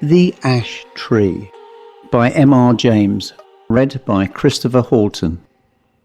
The Ash Tree by M.R. James, read by Christopher Horton.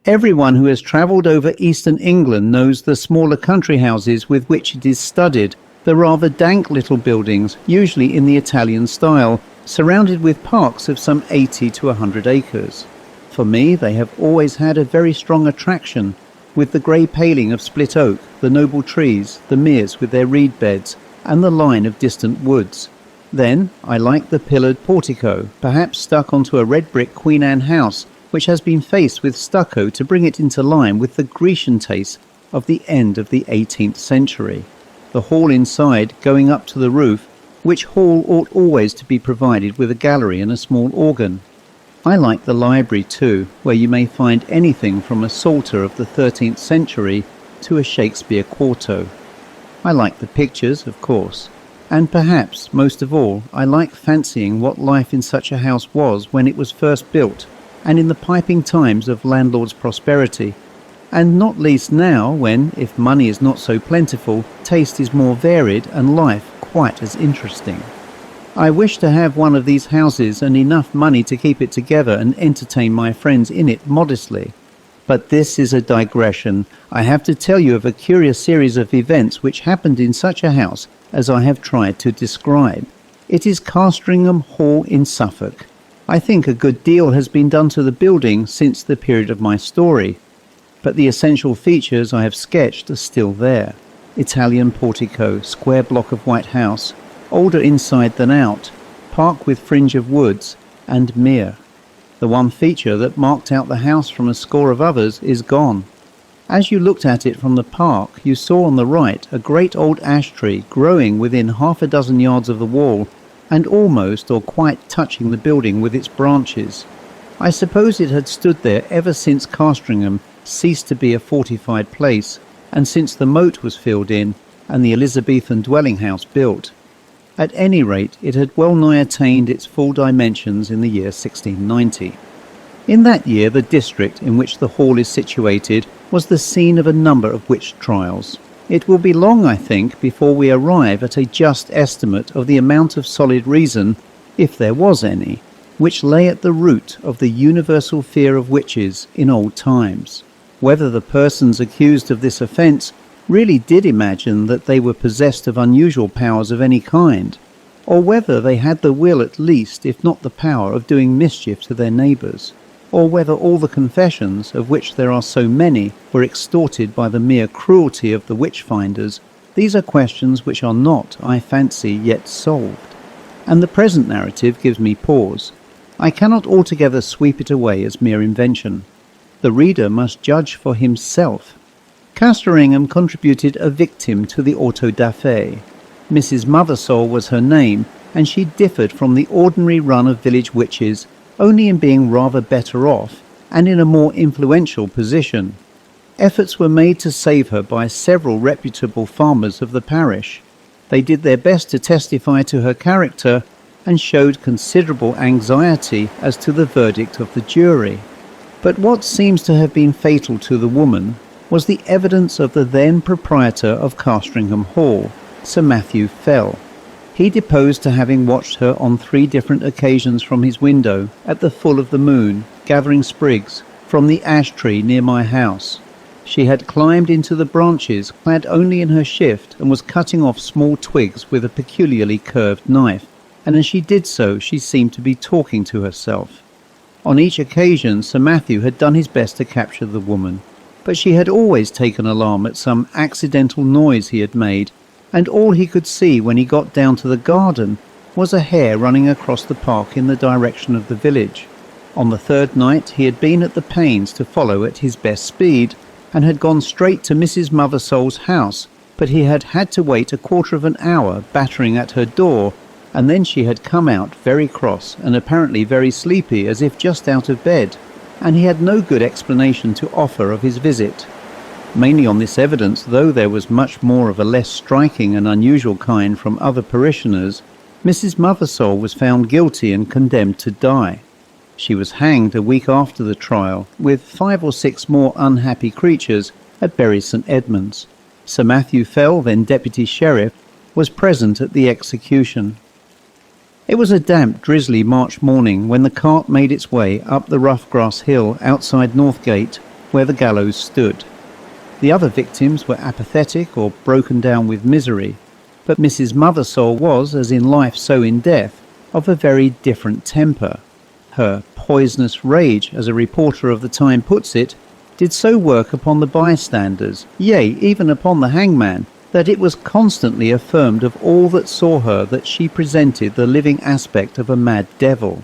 Everyone who has travelled over eastern England knows the smaller country houses with which it is studded, the rather dank little buildings, usually in the Italian style, surrounded with parks of some 80 to 100 acres. For me, they have always had a very strong attraction, with the grey paling of split oak, the noble trees, the meres with their reed beds, and the line of distant woods. Then I like the pillared portico, perhaps stuck onto a red brick Queen Anne house, which has been faced with stucco to bring it into line with the Grecian taste of the end of the 18th century. The hall inside, going up to the roof, which hall ought always to be provided with a gallery and a small organ. I like the library too, where you may find anything from a Psalter of the 13th century to a Shakespeare quarto. I like the pictures, of course. And perhaps, most of all, I like fancying what life in such a house was when it was first built, and in the piping times of landlord's prosperity, and not least now when, if money is not so plentiful, taste is more varied and life quite as interesting. I wish to have one of these houses and enough money to keep it together and entertain my friends in it modestly. But this is a digression. I have to tell you of a curious series of events which happened in such a house as I have tried to describe. It is Castringham Hall in Suffolk. I think a good deal has been done to the building since the period of my story, but the essential features I have sketched are still there. Italian portico, square block of white house, older inside than out, park with fringe of woods, and mere. The one feature that marked out the house from a score of others is gone. As you looked at it from the park, you saw on the right a great old ash tree growing within half a dozen yards of the wall and almost or quite touching the building with its branches. I suppose it had stood there ever since Castringham ceased to be a fortified place and since the moat was filled in and the Elizabethan dwelling house built. At any rate, it had well nigh attained its full dimensions in the year 1690. In that year, the district in which the hall is situated was the scene of a number of witch trials. It will be long, I think, before we arrive at a just estimate of the amount of solid reason, if there was any, which lay at the root of the universal fear of witches in old times. Whether the persons accused of this offence really did imagine that they were possessed of unusual powers of any kind, or whether they had the will at least, if not the power, of doing mischief to their neighbours, or whether all the confessions, of which there are so many, were extorted by the mere cruelty of the witch-finders. These are questions which are not, I fancy, yet solved. And the present narrative gives me pause. I cannot altogether sweep it away as mere invention. The reader must judge for himself. Castringham contributed a victim to the auto-da-fe. Mrs. Mothersole was her name, and she differed from the ordinary run of village witches only in being rather better off and in a more influential position. Efforts were made to save her by several reputable farmers of the parish. They did their best to testify to her character and showed considerable anxiety as to the verdict of the jury. But what seems to have been fatal to the woman was the evidence of the then proprietor of Castringham Hall, Sir Matthew Fell. He deposed to having watched her on 3 different occasions from his window at the full of the moon, gathering sprigs from the ash tree near my house. She had climbed into the branches, clad only in her shift, and was cutting off small twigs with a peculiarly curved knife, and as she did so she seemed to be talking to herself. On each occasion Sir Matthew had done his best to capture the woman, but she had always taken alarm at some accidental noise he had made, and all he could see when he got down to the garden was a hare running across the park in the direction of the village. On the 3rd night he had been at the pains to follow at his best speed, and had gone straight to Mrs. Mothersole's house, but he had had to wait a quarter of an hour battering at her door, and then she had come out very cross and apparently very sleepy, as if just out of bed, and he had no good explanation to offer of his visit. Mainly on this evidence, though there was much more of a less striking and unusual kind from other parishioners, Mrs. Mothersole was found guilty and condemned to die. She was hanged a week after the trial, with 5 or 6 more unhappy creatures at Bury St Edmunds. Sir Matthew Fell, then Deputy Sheriff, was present at the execution. It was a damp, drizzly March morning when the cart made its way up the rough grass hill outside Northgate, where the gallows stood. The other victims were apathetic or broken down with misery, but Mrs. Mothersole was, as in life so in death, of a very different temper. Her poisonous rage, as a reporter of the time puts it, did so work upon the bystanders, yea, even upon the hangman, that it was constantly affirmed of all that saw her that she presented the living aspect of a mad devil.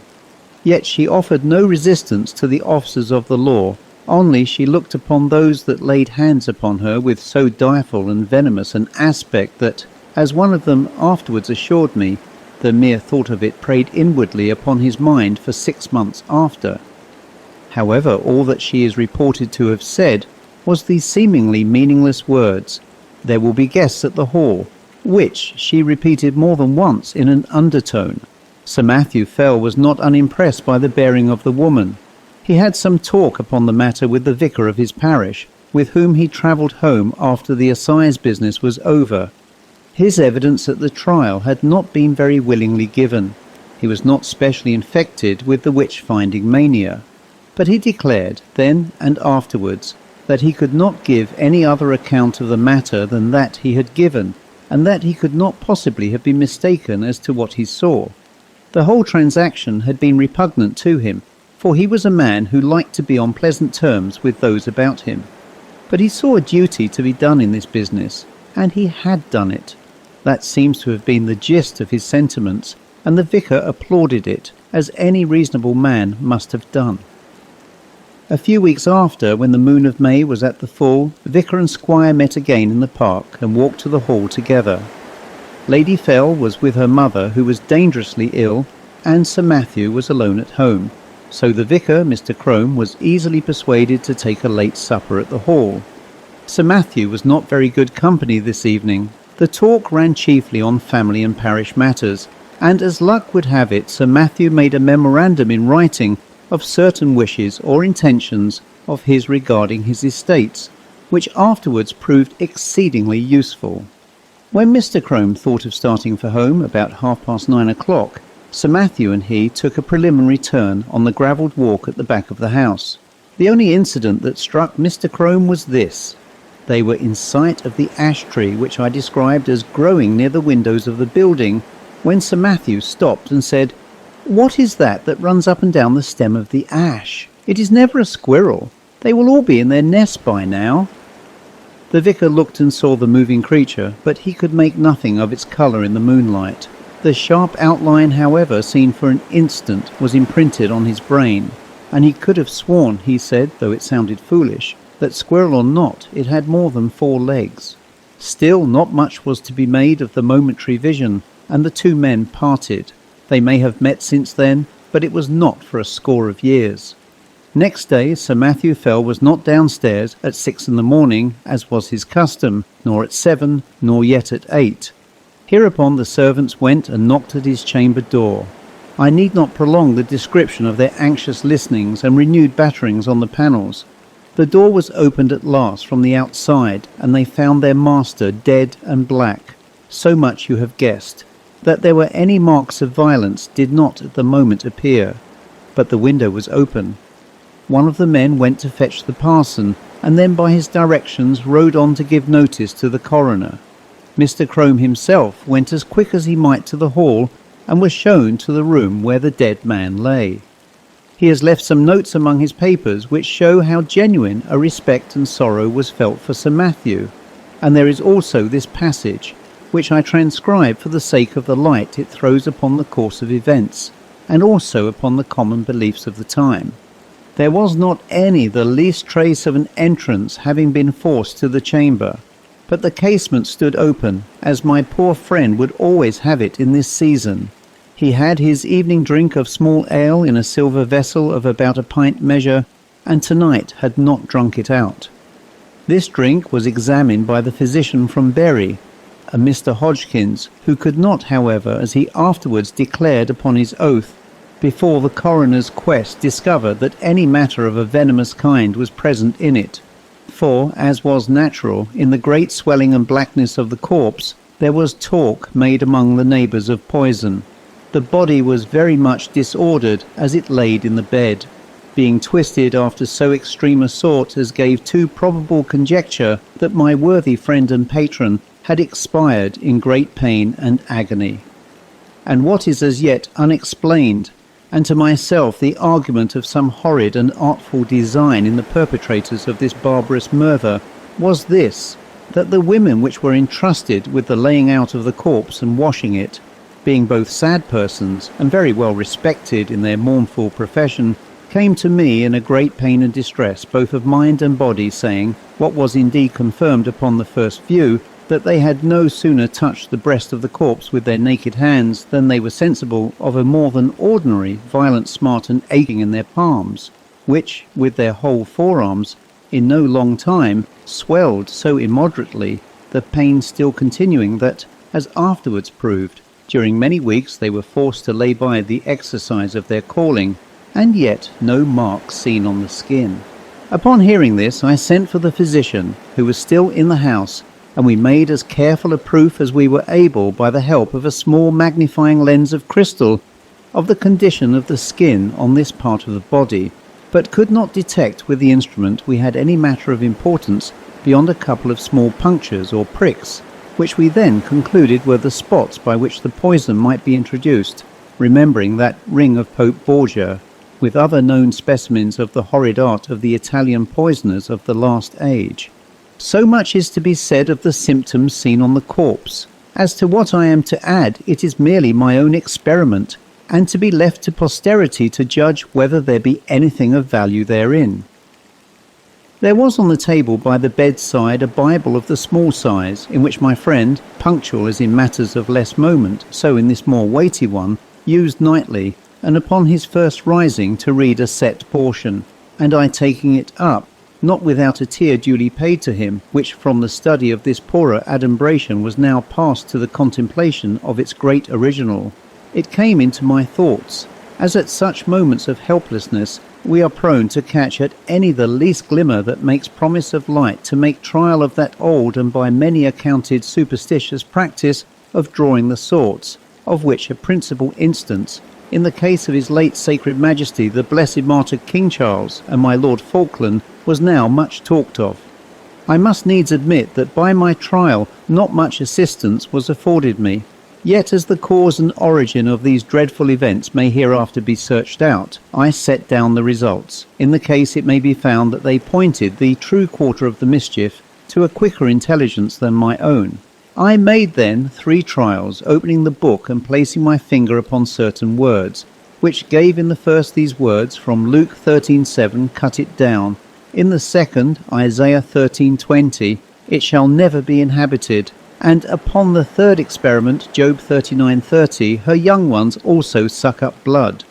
Yet she offered no resistance to the officers of the law, only she looked upon those that laid hands upon her with so direful and venomous an aspect that, as one of them afterwards assured me, the mere thought of it preyed inwardly upon his mind for 6 months after. However, all that she is reported to have said was these seemingly meaningless words, "There will be guests at the hall," which she repeated more than once in an undertone. Sir Matthew Fell was not unimpressed by the bearing of the woman. He had some talk upon the matter with the vicar of his parish, with whom he travelled home after the assize business was over. His evidence at the trial had not been very willingly given. He was not specially infected with the witch-finding mania, but he declared, then and afterwards, that he could not give any other account of the matter than that he had given, and that he could not possibly have been mistaken as to what he saw. The whole transaction had been repugnant to him, for he was a man who liked to be on pleasant terms with those about him. But he saw a duty to be done in this business, and he had done it. That seems to have been the gist of his sentiments, and the vicar applauded it, as any reasonable man must have done. A few weeks after, when the moon of May was at the full, vicar and squire met again in the park and walked to the hall together. Lady Fell was with her mother, who was dangerously ill, and Sir Matthew was alone at home, so the vicar, Mr. Crome, was easily persuaded to take a late supper at the hall. Sir Matthew was not very good company this evening. The talk ran chiefly on family and parish matters, and as luck would have it, Sir Matthew made a memorandum in writing of certain wishes or intentions of his regarding his estates, which afterwards proved exceedingly useful. When Mr. Crome thought of starting for home about 9:30 o'clock, Sir Matthew and he took a preliminary turn on the gravelled walk at the back of the house. The only incident that struck Mr. Crome was this. They were in sight of the ash tree which I described as growing near the windows of the building, when Sir Matthew stopped and said, "What is that runs up and down the stem of the ash? It is never a squirrel. They will all be in their nest by now." The vicar looked and saw the moving creature, but he could make nothing of its colour in the moonlight. The sharp outline, however, seen for an instant, was imprinted on his brain, and he could have sworn, he said, though it sounded foolish, that squirrel or not, it had more than 4 legs. Still, not much was to be made of the momentary vision, and the two men parted. They may have met since then, but it was not for a score of years. Next day, Sir Matthew Fell was not downstairs at 6 in the morning, as was his custom, nor at 7, nor yet at 8. Hereupon the servants went and knocked at his chamber door. I need not prolong the description of their anxious listenings and renewed batterings on the panels. The door was opened at last from the outside, and they found their master dead and black. So much you have guessed. That there were any marks of violence did not at the moment appear, but the window was open. One of the men went to fetch the parson, and then by his directions rode on to give notice to the coroner. Mr. Crome himself went as quick as he might to the hall, and was shown to the room where the dead man lay. He has left some notes among his papers which show how genuine a respect and sorrow was felt for Sir Matthew, and there is also this passage, which I transcribe for the sake of the light it throws upon the course of events, and also upon the common beliefs of the time. There was not the least trace of an entrance having been forced to the chamber, but the casement stood open, as my poor friend would always have it in this season. He had his evening drink of small ale in a silver vessel of about a pint measure, and tonight had not drunk it out. This drink was examined by the physician from Bury, a Mr. Hodgkins, who could not, however, as he afterwards declared upon his oath, before the coroner's quest discover that any matter of a venomous kind was present in it. For, as was natural, in the great swelling and blackness of the corpse, there was talk made among the neighbours of poison. The body was very much disordered as it laid in the bed, being twisted after so extreme a sort as gave too probable conjecture that my worthy friend and patron had expired in great pain and agony. And what is as yet unexplained, and to myself the argument of some horrid and artful design in the perpetrators of this barbarous murder, was this, that the women which were entrusted with the laying out of the corpse and washing it, being both sad persons and very well respected in their mournful profession, came to me in a great pain and distress both of mind and body, saying, what was indeed confirmed upon the first view, that they had no sooner touched the breast of the corpse with their naked hands than they were sensible of a more than ordinary violent smart and aching in their palms, which, with their whole forearms, in no long time, swelled so immoderately, the pain still continuing that, as afterwards proved, during many weeks they were forced to lay by the exercise of their calling, and yet no marks seen on the skin. Upon hearing this, I sent for the physician, who was still in the house, and we made as careful a proof as we were able by the help of a small magnifying lens of crystal of the condition of the skin on this part of the body, but could not detect with the instrument we had any matter of importance beyond a couple of small punctures or pricks, which we then concluded were the spots by which the poison might be introduced, remembering that ring of Pope Borgia, with other known specimens of the horrid art of the Italian poisoners of the last age. So much is to be said of the symptoms seen on the corpse. As to what I am to add, it is merely my own experiment, and to be left to posterity to judge whether there be anything of value therein. There was on the table by the bedside a Bible of the small size, in which my friend, punctual as in matters of less moment, so in this more weighty one, used nightly, and upon his first rising to read a set portion, and I taking it up, not without a tear duly paid to him, which from the study of this poorer adumbration was now passed to the contemplation of its great original, it came into my thoughts, as at such moments of helplessness we are prone to catch at any the least glimmer that makes promise of light, to make trial of that old and by many accounted superstitious practice of drawing the sorts, of which a principal instance, in the case of his late sacred majesty the blessed martyr King Charles and my Lord Falkland, was now much talked of. I must needs admit that by my trial not much assistance was afforded me, yet as the cause and origin of these dreadful events may hereafter be searched out, I set down the results. In the case it may be found that they pointed the true quarter of the mischief to a quicker intelligence than my own. I made then 3 trials, opening the book and placing my finger upon certain words, which gave in the first these words from Luke 13:7, cut it down, in the second Isaiah 13:20, it shall never be inhabited, and upon the third experiment Job 39:30, her young ones also suck up blood.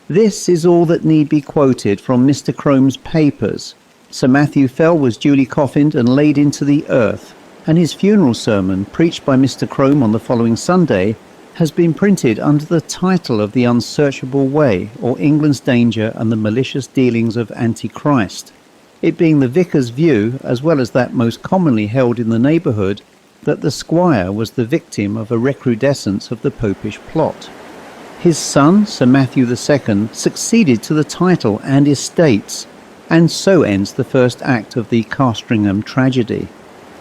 This is all that need be quoted from Mr. Crome's papers. Sir Matthew Fell was duly coffined and laid into the earth, and his funeral sermon, preached by Mr. Crome on the following Sunday, has been printed under the title of The Unsearchable Way, or England's Danger and the Malicious Dealings of Antichrist, it being the vicar's view, as well as that most commonly held in the neighbourhood, that the squire was the victim of a recrudescence of the popish plot. His son, Sir Matthew II, succeeded to the title and estates, and so ends the first act of the Castringham tragedy.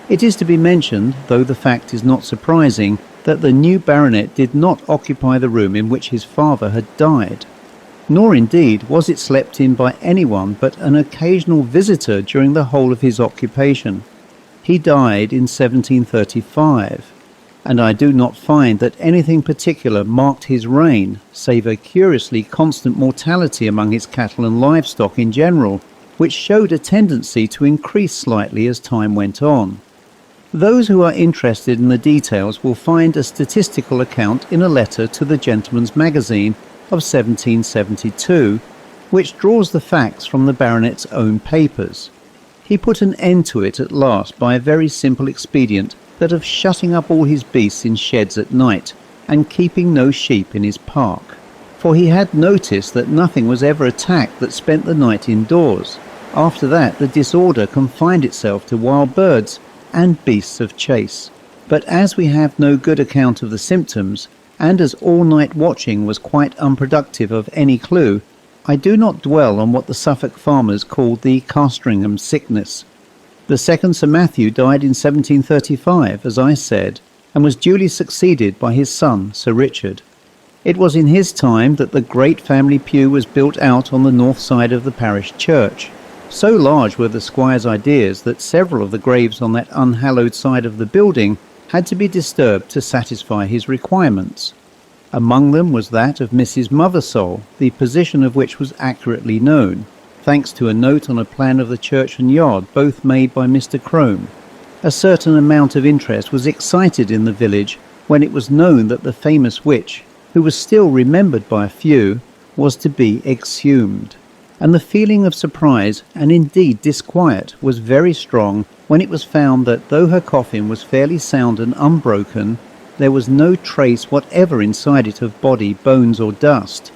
It is to be mentioned, though the fact is not surprising, that the new baronet did not occupy the room in which his father had died, nor indeed was it slept in by anyone but an occasional visitor during the whole of his occupation. He died in 1735, and I do not find that anything particular marked his reign, save a curiously constant mortality among his cattle and livestock in general, which showed a tendency to increase slightly as time went on. Those who are interested in the details will find a statistical account in a letter to the Gentleman's Magazine of 1772, which draws the facts from the baronet's own papers. He put an end to it at last by a very simple expedient, that of shutting up all his beasts in sheds at night, and keeping no sheep in his park. For he had noticed that nothing was ever attacked that spent the night indoors. After that the disorder confined itself to wild birds and beasts of chase. But as we have no good account of the symptoms, and as all-night watching was quite unproductive of any clue, I do not dwell on what the Suffolk farmers called the Castringham sickness. The second Sir Matthew died in 1735, as I said, and was duly succeeded by his son, Sir Richard. It was in his time that the great family pew was built out on the north side of the parish church. So large were the squire's ideas that several of the graves on that unhallowed side of the building had to be disturbed to satisfy his requirements. Among them was that of Mrs. Mothersole, the position of which was accurately known, thanks to a note on a plan of the church and yard, both made by Mr. Crome. A certain amount of interest was excited in the village when it was known that the famous witch, who was still remembered by a few, was to be exhumed. And the feeling of surprise, and indeed disquiet, was very strong when it was found that though her coffin was fairly sound and unbroken, there was no trace whatever inside it of body, bones, or dust.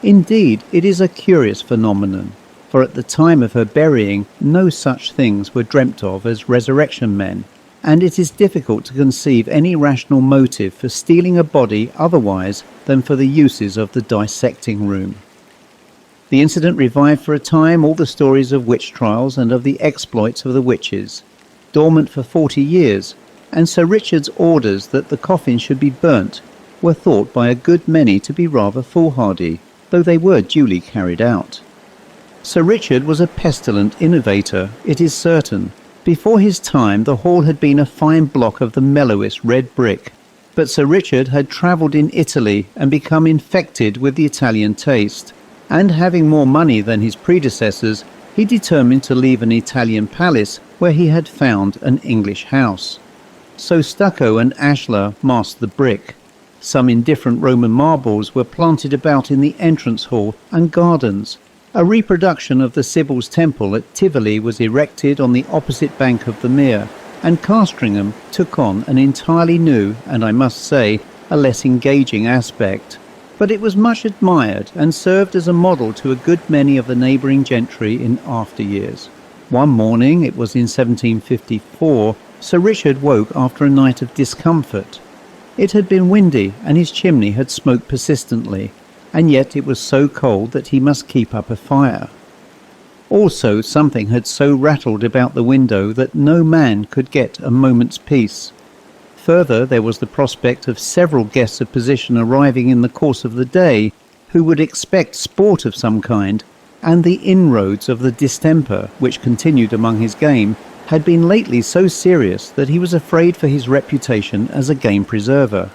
Indeed, it is a curious phenomenon, for at the time of her burying no such things were dreamt of as resurrection men, and it is difficult to conceive any rational motive for stealing a body otherwise than for the uses of the dissecting room. The incident revived for a time all the stories of witch trials and of the exploits of the witches, dormant for 40 years, and Sir Richard's orders that the coffin should be burnt were thought by a good many to be rather foolhardy, though they were duly carried out. Sir Richard was a pestilent innovator, it is certain. Before his time the hall had been a fine block of the mellowest red brick, but Sir Richard had travelled in Italy and become infected with the Italian taste, and having more money than his predecessors, he determined to leave an Italian palace where he had found an English house. So stucco and ashlar masked the brick. Some indifferent Roman marbles were planted about in the entrance hall and gardens. A reproduction of the Sibyl's Temple at Tivoli was erected on the opposite bank of the mere, and Castringham took on an entirely new, and I must say, a less engaging aspect. But it was much admired and served as a model to a good many of the neighbouring gentry in after years. One morning, it was in 1754, Sir Richard woke after a night of discomfort. It had been windy, and his chimney had smoked persistently, and yet it was so cold that he must keep up a fire. Also, something had so rattled about the window that no man could get a moment's peace. Further, there was the prospect of several guests of position arriving in the course of the day, who would expect sport of some kind, and the inroads of the distemper, which continued among his game, had been lately so serious that he was afraid for his reputation as a game preserver.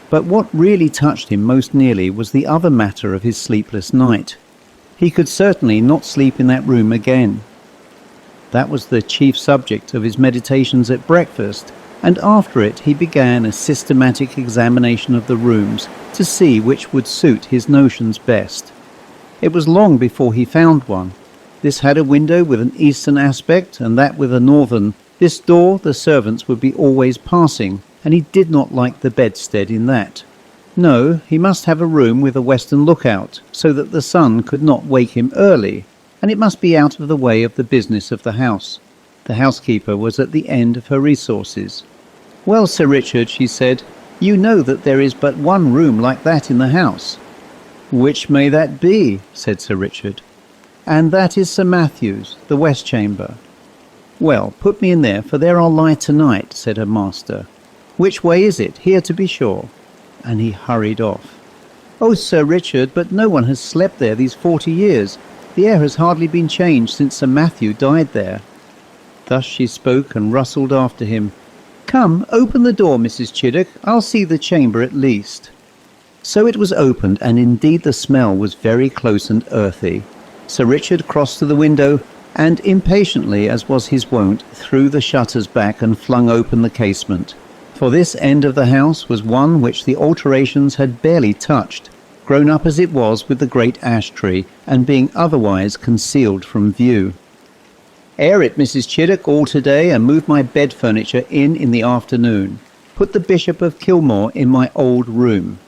But what really touched him most nearly was the other matter of his sleepless night. He could certainly not sleep in that room again. That was the chief subject of his meditations at breakfast, and after it he began a systematic examination of the rooms to see which would suit his notions best. It was long before he found one. This had a window with an eastern aspect, and that with a northern. This door the servants would be always passing, and he did not like the bedstead in that. No, he must have a room with a western lookout, so that the sun could not wake him early, and it must be out of the way of the business of the house. The housekeeper was at the end of her resources. "Well, Sir Richard," she said, "you know that there is but one room like that in the house." "Which may that be?" said Sir Richard. "And that is Sir Matthew's, the west chamber." "Well, put me in there, for there I'll lie tonight," said her master. "Which way is it? Here, to be sure." And he hurried off. "Oh, Sir Richard, but no one has slept there these 40 years. The air has hardly been changed since Sir Matthew died there." Thus she spoke and rustled after him. "Come, open the door, Mrs. Chiddock. I'll see the chamber at least." So it was opened, and indeed the smell was very close and earthy. Sir Richard crossed to the window, and impatiently, as was his wont, threw the shutters back and flung open the casement. For this end of the house was one which the alterations had barely touched, grown up as it was with the great ash tree, and being otherwise concealed from view. "Air it, Mrs. Chiddock, all to-day, and move my bed furniture in the afternoon. Put the Bishop of Kilmore in my old room."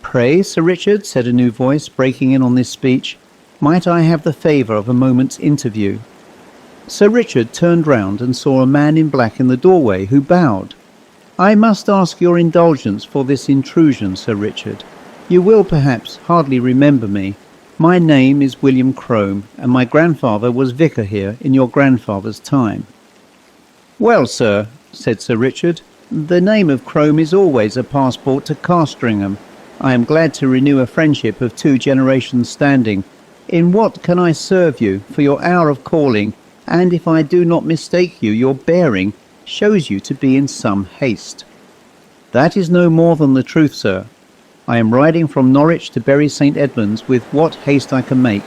"Pray, Sir Richard," said a new voice, breaking in on this speech, "might I have the favour of a moment's interview?" Sir Richard turned round and saw a man in black in the doorway, who bowed. I must ask your indulgence for this intrusion, Sir Richard. You will perhaps hardly remember me. My name is William Crome, and my grandfather was vicar here in your grandfather's time." "Well, sir," said Sir Richard, "the name of Crome is always a passport to Castringham. I am glad to renew a friendship of 2 generations' standing. In what can I serve you for your hour of calling? And if I do not mistake you, your bearing shows you to be in some haste." "That is no more than the truth, sir. I am riding from Norwich to Bury St. Edmunds with what haste I can make,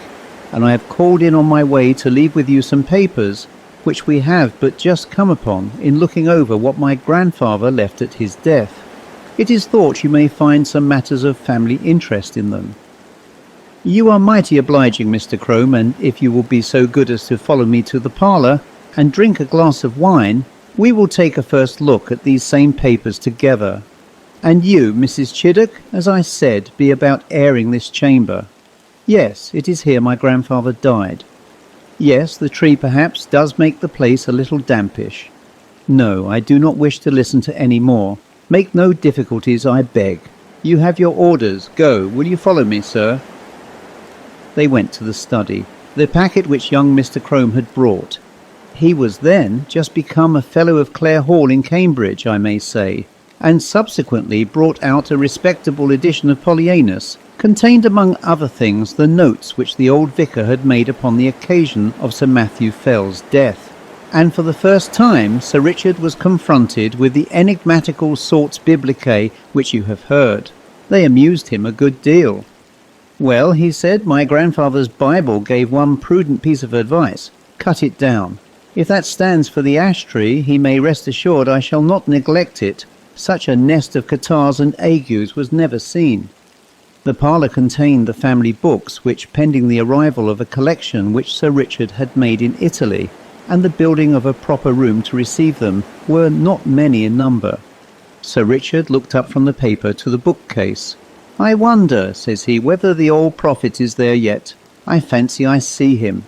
and I have called in on my way to leave with you some papers which we have but just come upon in looking over what my grandfather left at his death. It is thought you may find some matters of family interest in them." "You are mighty obliging, Mr. Crome, and if you will be so good as to follow me to the parlour and drink a glass of wine, we will take a first look at these same papers together. And you, Mrs. Chiddock, as I said, be about airing this chamber. Yes, it is here my grandfather died. Yes, the tree perhaps does make the place a little dampish. No, I do not wish to listen to any more. Make no difficulties, I beg. You have your orders. Go. Will you follow me, sir?" They went to the study, the packet which young Mr. Crome had brought. He was then just become a Fellow of Clare Hall in Cambridge, I may say, and subsequently brought out a respectable edition of Polyaenus, contained among other things the notes which the old vicar had made upon the occasion of Sir Matthew Fell's death. And for the first time Sir Richard was confronted with the enigmatical sorts biblicae which you have heard. They amused him a good deal. "Well," he said, "my grandfather's Bible gave one prudent piece of advice. Cut it down. If that stands for the ash tree, he may rest assured I shall not neglect it. Such a nest of catarrhs and agues was never seen." The parlour contained the family books, which, pending the arrival of a collection which Sir Richard had made in Italy, and the building of a proper room to receive them, were not many in number. Sir Richard looked up from the paper to the bookcase. "I wonder," says he, "whether the old prophet is there yet. I fancy I see him."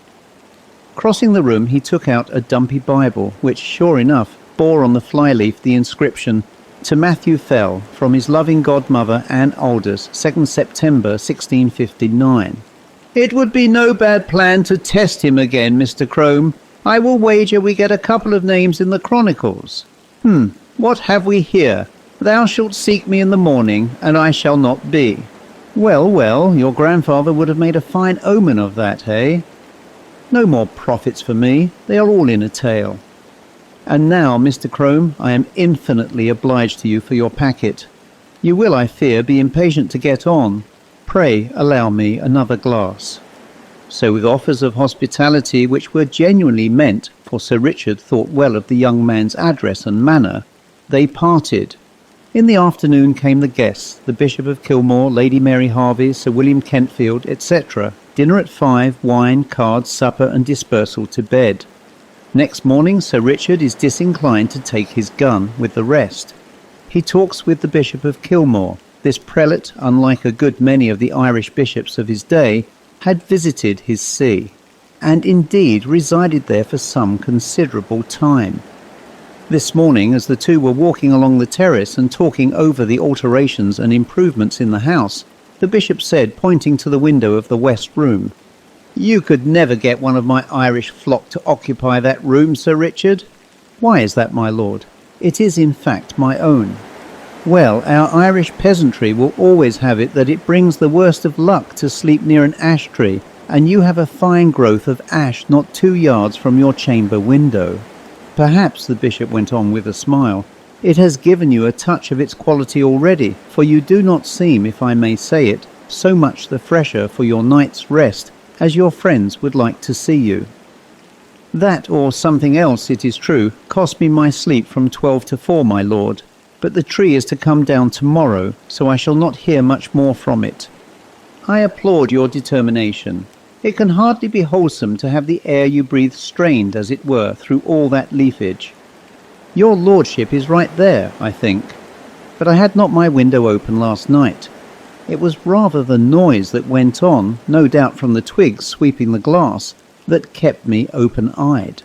Crossing the room, he took out a dumpy Bible, which, sure enough, bore on the flyleaf the inscription, "To Matthew Fell, from his loving godmother Anne Aldous, 2nd September 1659. "It would be no bad plan to test him again, Mr. Crome. I will wager we get a couple of names in the Chronicles. What have we here? 'Thou shalt seek me in the morning, and I shall not be.' Well, well, your grandfather would have made a fine omen of that, hey? No more prophets for me. They are all in a tale. And now, Mr. Crome, I am infinitely obliged to you for your packet. You will, I fear, be impatient to get on. Pray allow me another glass." So with offers of hospitality which were genuinely meant, for Sir Richard thought well of the young man's address and manner, they parted. In the afternoon came the guests, the Bishop of Kilmore, Lady Mary Harvey, Sir William Kentfield, etc. Dinner at 5, wine, cards, supper, and dispersal to bed. Next morning Sir Richard is disinclined to take his gun with the rest. He talks with the Bishop of Kilmore. This prelate, unlike a good many of the Irish bishops of his day, had visited his see, and indeed resided there for some considerable time. This morning, as the two were walking along the terrace and talking over the alterations and improvements in the house, the bishop said, pointing to the window of the west room, "You could never get one of my Irish flock to occupy that room, Sir Richard." "Why is that, my lord?" "It is in fact my own." "Well, our Irish peasantry will always have it that it brings the worst of luck to sleep near an ash tree, and you have a fine growth of ash not 2 yards from your chamber window. Perhaps," the bishop went on with a smile, "it has given you a touch of its quality already, for you do not seem, if I may say it, so much the fresher for your night's rest as your friends would like to see you." "That, or something else, it is true, cost me my sleep from 12 to 4, my lord. But the tree is to come down tomorrow, so I shall not hear much more from it." "I applaud your determination. It can hardly be wholesome to have the air you breathe strained, as it were, through all that leafage. Your lordship is right there, I think. But I had not my window open last night. It was rather the noise that went on, no doubt from the twigs sweeping the glass, that kept me open-eyed."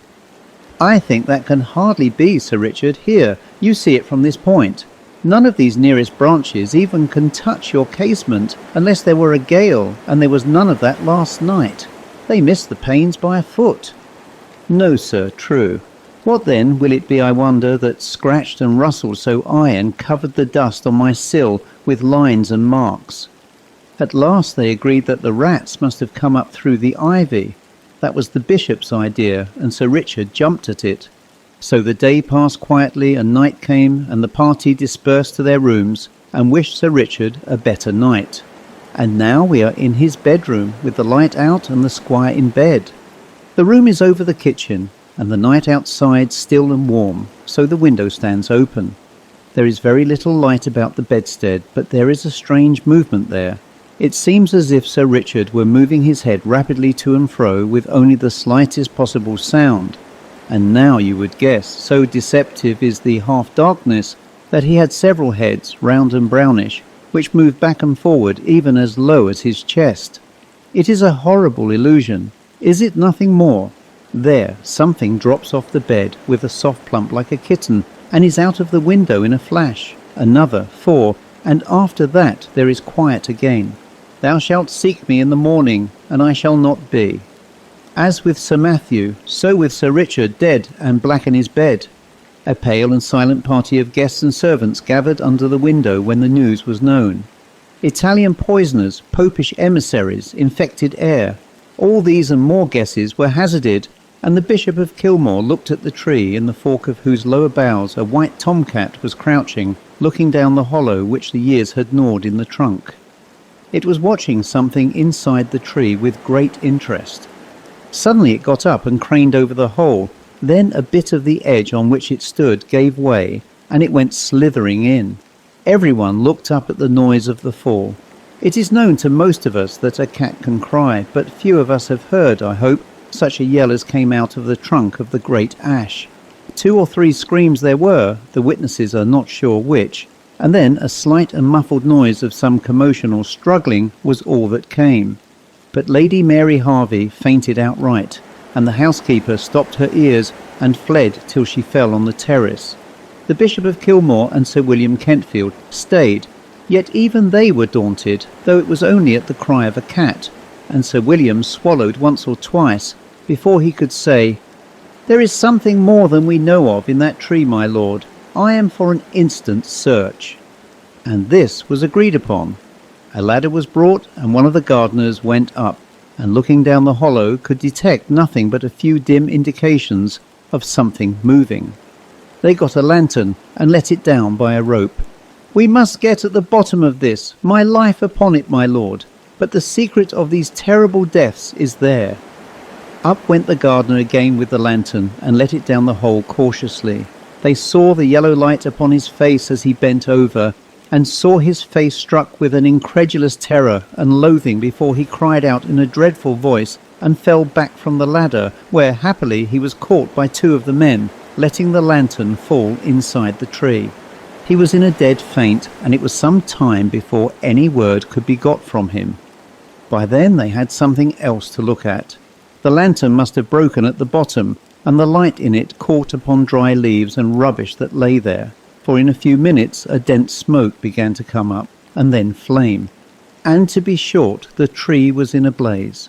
"I think that can hardly be, Sir Richard. Here, you see it from this point. None of these nearest branches even can touch your casement unless there were a gale, and there was none of that last night. They missed the panes by a foot." "No, sir, true. What then will it be, I wonder, that scratched and rustled so iron covered the dust on my sill with lines and marks?" At last they agreed that the rats must have come up through the ivy. That was the bishop's idea, and Sir Richard jumped at it. So the day passed quietly, and night came, and the party dispersed to their rooms and wished Sir Richard a better night. And now we are in his bedroom, with the light out and the squire in bed. The room is over the kitchen, and the night outside still and warm, so the window stands open. There is very little light about the bedstead, but there is a strange movement there. It seems as if Sir Richard were moving his head rapidly to and fro with only the slightest possible sound. And now you would guess, so deceptive is the half-darkness, that he had several heads, round and brownish, which moved back and forward even as low as his chest. It is a horrible illusion. Is it nothing more? There, something drops off the bed with a soft plump like a kitten, and is out of the window in a flash. Another, 4, and after that there is quiet again. "Thou shalt seek me in the morning, and I shall not be." As with Sir Matthew, so with Sir Richard, dead and black in his bed. A pale and silent party of guests and servants gathered under the window when the news was known. Italian poisoners, popish emissaries, infected air, all these and more guesses were hazarded, and the Bishop of Kilmore looked at the tree in the fork of whose lower boughs a white tomcat was crouching, looking down the hollow which the years had gnawed in the trunk. It was watching something inside the tree with great interest. Suddenly it got up and craned over the hole. Then a bit of the edge on which it stood gave way, and it went slithering in. Everyone looked up at the noise of the fall. It is known to most of us that a cat can cry, but few of us have heard, I hope, such a yell as came out of the trunk of the great ash. 2 or 3 screams there were, the witnesses are not sure which, and then a slight and muffled noise of some commotion or struggling was all that came. But Lady Mary Harvey fainted outright, and the housekeeper stopped her ears and fled till she fell on the terrace. The Bishop of Kilmore and Sir William Kentfield stayed, yet even they were daunted, though it was only at the cry of a cat, and Sir William swallowed once or twice before he could say, "There is something more than we know of in that tree, my lord. I am for an instant search." And this was agreed upon. A ladder was brought, and one of the gardeners went up, and looking down the hollow could detect nothing but a few dim indications of something moving. They got a lantern and let it down by a rope. "We must get at the bottom of this, my life upon it, my lord. But the secret of these terrible deaths is there." Up went the gardener again with the lantern and let it down the hole cautiously. They saw the yellow light upon his face as he bent over, and saw his face struck with an incredulous terror and loathing before he cried out in a dreadful voice and fell back from the ladder, where happily he was caught by 2 of the men, letting the lantern fall inside the tree. He was in a dead faint, and it was some time before any word could be got from him. By then they had something else to look at. The lantern must have broken at the bottom, and the light in it caught upon dry leaves and rubbish that lay there, for in a few minutes a dense smoke began to come up, and then flame. And to be short, the tree was in a blaze.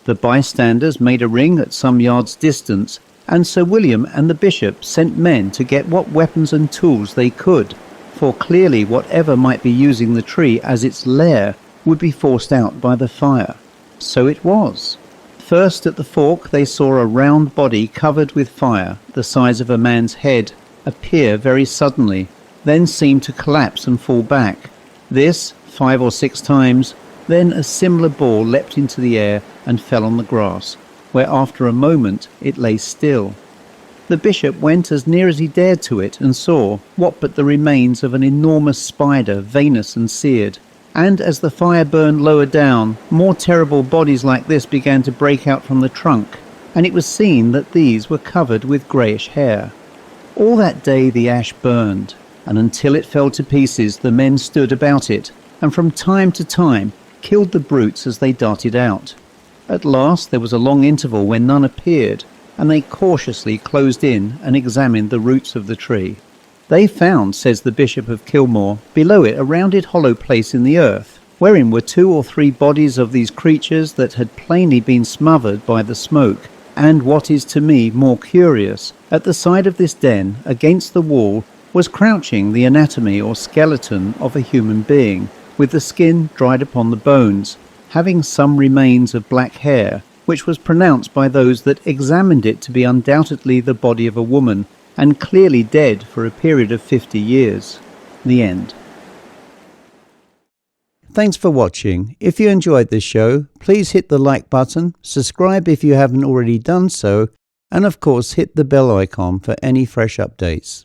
The bystanders made a ring at some yards' distance, and Sir William and the bishop sent men to get what weapons and tools they could, for clearly whatever might be using the tree as its lair would be forced out by the fire. So it was. First at the fork they saw a round body covered with fire, the size of a man's head, appear very suddenly, then seem to collapse and fall back. This 5 or 6 times, then a similar ball leapt into the air and fell on the grass, where after a moment it lay still. The bishop went as near as he dared to it and saw what but the remains of an enormous spider, veinous and seared. And as the fire burned lower down, more terrible bodies like this began to break out from the trunk, and it was seen that these were covered with greyish hair. All that day the ash burned, and until it fell to pieces the men stood about it, and from time to time killed the brutes as they darted out. At last there was a long interval when none appeared, and they cautiously closed in and examined the roots of the tree. They found, says the Bishop of Kilmore, below it a rounded hollow place in the earth, wherein were 2 or 3 bodies of these creatures that had plainly been smothered by the smoke, and what is to me more curious, at the side of this den, against the wall, was crouching the anatomy or skeleton of a human being, with the skin dried upon the bones, having some remains of black hair, which was pronounced by those that examined it to be undoubtedly the body of a woman, and clearly dead for a period of 50 years. The end. Thanks for watching. If you enjoyed this show, please hit the like button, subscribe if you haven't already done so, and of course hit the bell icon for any fresh updates.